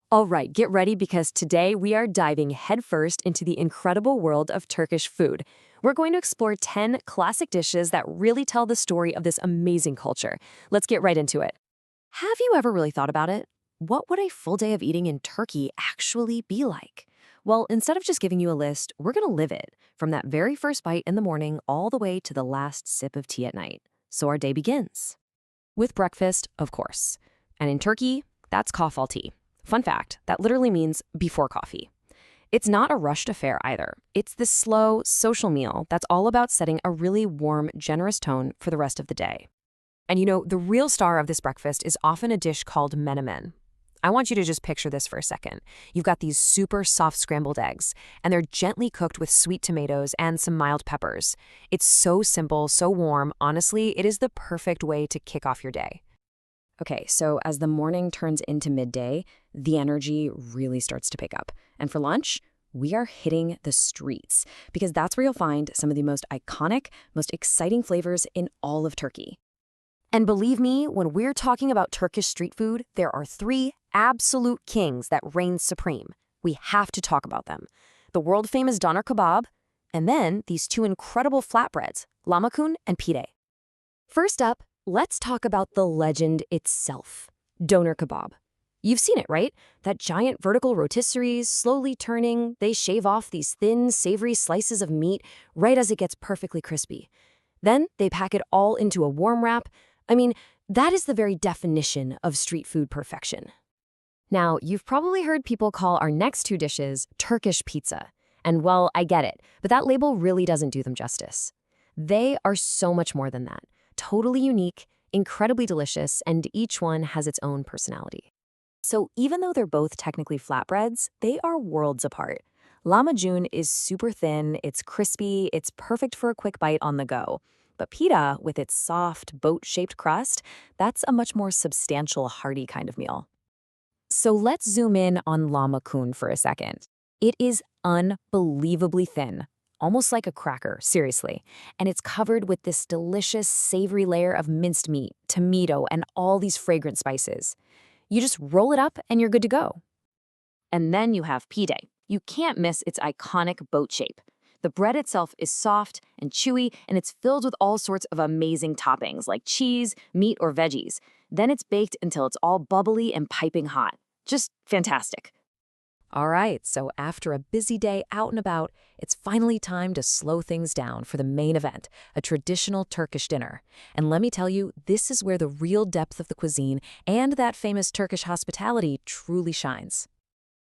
All right, get ready because today we are diving headfirst into the incredible world of Turkish food. We're going to explore 10 classic dishes that really tell the story of this amazing culture. Let's get right into it. Have you ever really thought about it? What would a full day of eating in Turkey actually be like? Well, instead of just giving you a list, we're going to live it from that very first bite in the morning all the way to the last sip of tea at night. So our day begins with breakfast, of course. And in Turkey, that's kahvaltı. Fun fact, that literally means before coffee. It's not a rushed affair either. It's this slow, social meal that's all about setting a really warm, generous tone for the rest of the day. And you know, the real star of this breakfast is often a dish called menemen. I want you to just picture this for a second. You've got these super soft scrambled eggs, and they're gently cooked with sweet tomatoes and some mild peppers. It's so simple, so warm. Honestly, it is the perfect way to kick off your day. Okay, so as the morning turns into midday, the energy really starts to pick up. And for lunch, we are hitting the streets because that's where you'll find some of the most iconic, most exciting flavors in all of Turkey. And believe me, when we're talking about Turkish street food, there are three absolute kings that reign supreme. We have to talk about them. The world-famous doner kebab, and then these two incredible flatbreads, lahmacun and pide. First up, let's talk about the legend itself, doner kebab. You've seen it, right? That giant vertical rotisseries slowly turning, they shave off these thin, savory slices of meat right as it gets perfectly crispy. Then they pack it all into a warm wrap. I mean, that is the very definition of street food perfection. Now, you've probably heard people call our next two dishes Turkish pizza. And well, I get it, but that label really doesn't do them justice. They are so much more than that. Totally unique, incredibly delicious, and each one has its own personality. So even though they're both technically flatbreads, they are worlds apart. Lahmacun is super thin, it's crispy, it's perfect for a quick bite on the go. But pita, with its soft, boat-shaped crust, that's a much more substantial, hearty kind of meal. So let's zoom in on lahmacun for a second. It is unbelievably thin. Almost like a cracker, seriously. And it's covered with this delicious, savory layer of minced meat, tomato, and all these fragrant spices. You just roll it up and you're good to go. And then you have pide. You can't miss its iconic boat shape. The bread itself is soft and chewy, and it's filled with all sorts of amazing toppings like cheese, meat, or veggies. Then it's baked until it's all bubbly and piping hot. Just fantastic. All right, so after a busy day out and about, it's finally time to slow things down for the main event, a traditional Turkish dinner. And let me tell you, this is where the real depth of the cuisine and that famous Turkish hospitality truly shines.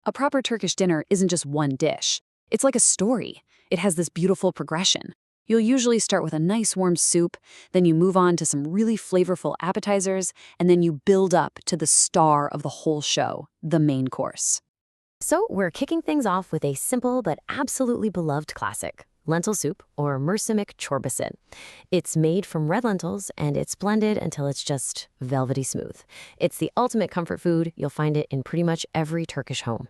A proper Turkish dinner isn't just one dish. It's like a story. It has this beautiful progression. You'll usually start with a nice warm soup, then you move on to some really flavorful appetizers, and then you build up to the star of the whole show, the main course. So we're kicking things off with a simple but absolutely beloved classic, lentil soup or mercimek çorbası. It's made from red lentils and it's blended until it's just velvety smooth. It's the ultimate comfort food. You'll find it in pretty much every Turkish home.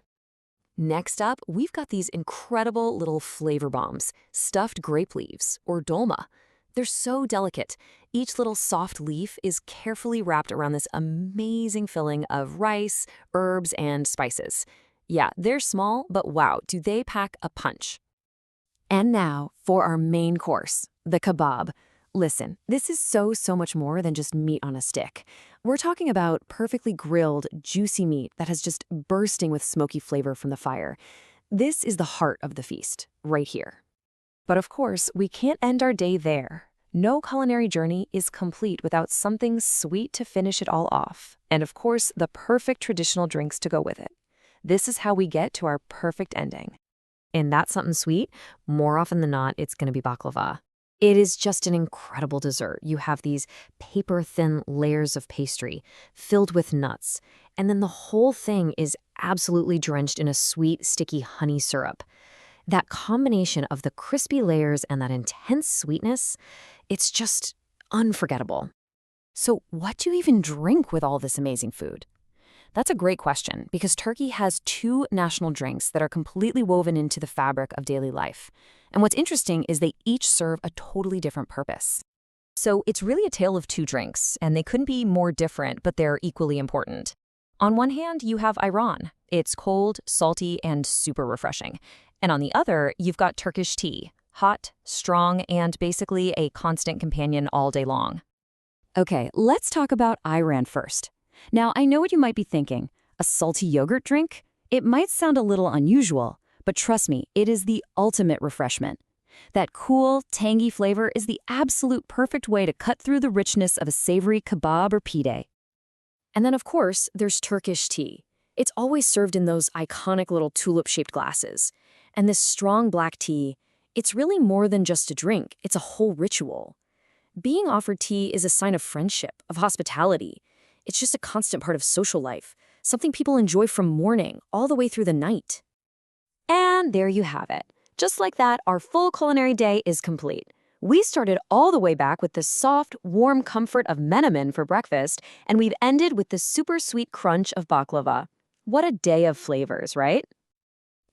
Next up, we've got these incredible little flavor bombs, stuffed grape leaves or dolma. They're so delicate. Each little soft leaf is carefully wrapped around this amazing filling of rice, herbs, and spices. Yeah, they're small, but wow, do they pack a punch. And now for our main course, the kebab. Listen, this is so much more than just meat on a stick. We're talking about perfectly grilled, juicy meat that has just bursting with smoky flavor from the fire. This is the heart of the feast, right here. But of course, we can't end our day there. No culinary journey is complete without something sweet to finish it all off. And of course, the perfect traditional drinks to go with it. This is how we get to our perfect ending. And that's something sweet. More often than not, it's going to be baklava. It is just an incredible dessert. You have these paper-thin layers of pastry filled with nuts, and then the whole thing is absolutely drenched in a sweet, sticky honey syrup. That combination of the crispy layers and that intense sweetness, it's just unforgettable. So what do you even drink with all this amazing food? That's a great question because Turkey has two national drinks that are completely woven into the fabric of daily life. And what's interesting is they each serve a totally different purpose. So it's really a tale of two drinks, and they couldn't be more different, but they're equally important. On one hand, you have Iran. It's cold, salty, and super refreshing. And on the other, you've got Turkish tea, hot, strong, and basically a constant companion all day long. Okay, let's talk about Iran first. Now, I know what you might be thinking. A salty yogurt drink? It might sound a little unusual, but trust me, it is the ultimate refreshment. That cool, tangy flavor is the absolute perfect way to cut through the richness of a savory kebab or pide. And then, of course, there's Turkish tea. It's always served in those iconic little tulip-shaped glasses. And this strong black tea, it's really more than just a drink. It's a whole ritual. Being offered tea is a sign of friendship, of hospitality. It's just a constant part of social life, something people enjoy from morning all the way through the night. And there you have it. Just like that, our full culinary day is complete. We started all the way back with the soft, warm comfort of menemen for breakfast, and we've ended with the super sweet crunch of baklava. What a day of flavors, right?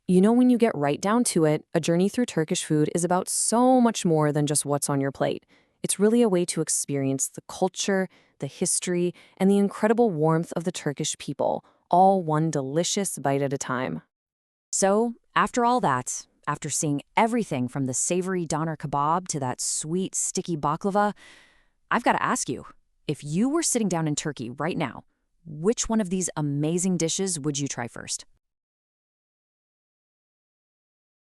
You know, when you get right down to it, a journey through Turkish food is about so much more than just what's on your plate. It's really a way to experience the culture, the history, and the incredible warmth of the Turkish people, all one delicious bite at a time. So, after all that, after seeing everything from the savory doner kebab to that sweet, sticky baklava, I've got to ask you, if you were sitting down in Turkey right now, which one of these amazing dishes would you try first?